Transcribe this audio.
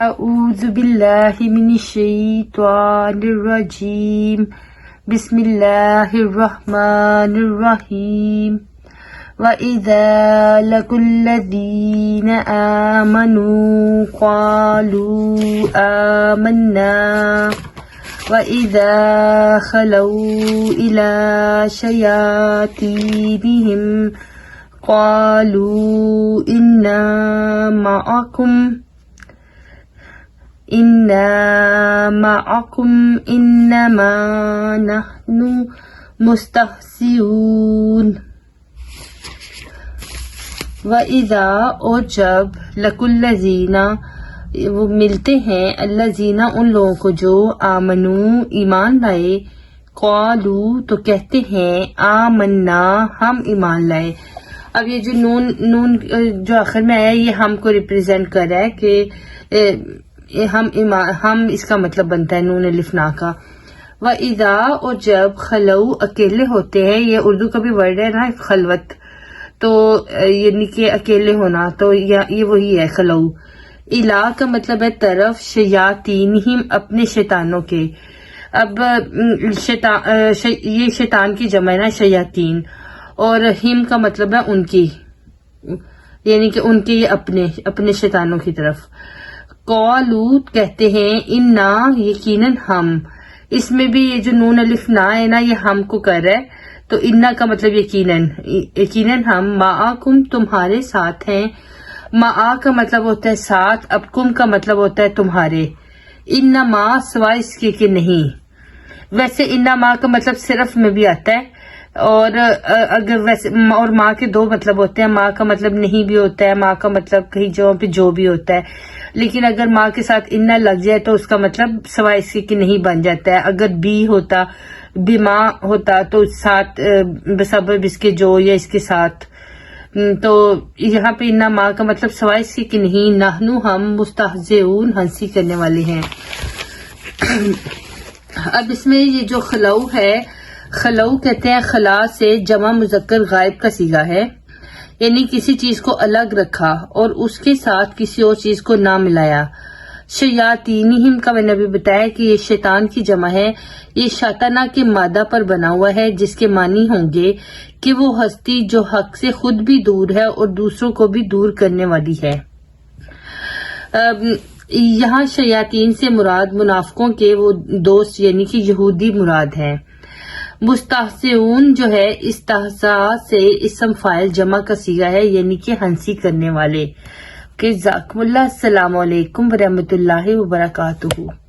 اعوذ باللہ من الشیطان الرجیم بسم اللہ الرحمن الرحیم وَإِذَا لَقُوا الَّذِينَ آمَنُوا قَالُوا آمَنَّا وَإِذَا خَلَوْا إِلَى شَيَاطِينِهِمْ قَالُوا إِنَّا مَعَكُمْ إِنَّمَا نَحْنُ مُسْتَهْزِئُونَ وَإِذَا اور جب لَقُوا الَّذِينَ وہ ملتے ہیں الَّذِينَ ان لوگوں کو جو آمنوا ایمان لائے قالوا تو کہتے ہیں آمنا ہم ایمان لائے. اب یہ جو نون جو آخر میں آیا یہ ہم کو ریپریزنٹ کر رہا ہے کہ ہم اس کا مطلب بنتا ہے نون الف نا کا. وَإِذَا اور جب خلو اکیلے ہوتے ہیں، یہ اردو کا بھی ورڈ ہے نا خلوت، تو یعنی کہ اکیلے ہونا، تو یہ وہی ہے خلو. الا کا مطلب ہے طرف، شیاطینہم اپنے شیطانوں کے. اب یہ شیطان کی جمع ہے نا شیاطین، اور ہم کا مطلب ہے ان کی، یعنی کہ ان کے اپنے شیطانوں کی طرف. قالو کہتے ہیں انا یقیناً ہم، اس میں بھی یہ جو نون الف نا ہے نا یہ ہم کو کر رہا ہے، تو انا کا مطلب یقیناً ہم معاکم تمہارے ساتھ ہیں. معا کا مطلب ہوتا ہے ساتھ، اب کم کا مطلب ہوتا ہے تمہارے. انما سوائے اس کے کہ نہیں. ویسے انما کا مطلب صرف میں بھی آتا ہے، اور اگر ویسے اور ماں کے دو مطلب ہوتے ہیں. ماں کا مطلب نہیں بھی ہوتا ہے، ماں کا مطلب کہیں جگہوں پہ جو بھی ہوتا ہے. لیکن اگر ماں کے ساتھ انا لگ جائے تو اس کا مطلب سوائے اس کے کہ نہیں بن جاتا ہے. اگر بی ہوتا، بیما ہوتا تو ساتھ بسبب اس کے جو یا اس کے ساتھ. تو یہاں پہ انا ماں کا مطلب سوائے اس کے کہ نہیں، نحنو ہم مستہزئون ہنسی کرنے والے ہیں. اب اس میں یہ جو خلو ہے، خلو کہتے ہیں خلا سے جمع مذکر غائب کا صیغہ ہے، یعنی کسی چیز کو الگ رکھا اور اس کے ساتھ کسی اور چیز کو نہ ملایا. شیاطینہم کا میں نے ابھی بتایا کہ یہ شیطان کی جمع ہے. یہ شاطانہ کے مادہ پر بنا ہوا ہے، جس کے معنی ہوں گے کہ وہ ہستی جو حق سے خود بھی دور ہے اور دوسروں کو بھی دور کرنے والی ہے. یہاں شیاطین سے مراد منافقوں کے وہ دوست یعنی کہ یہودی مراد ہیں. مستہزئون جو ہے استہزاء سے اسم فاعل جمع کا صیغہ ہے، یعنی کہ ہنسی کرنے والے. جزاکم اللہ. السلام علیکم ورحمۃ اللہ وبرکاتہ.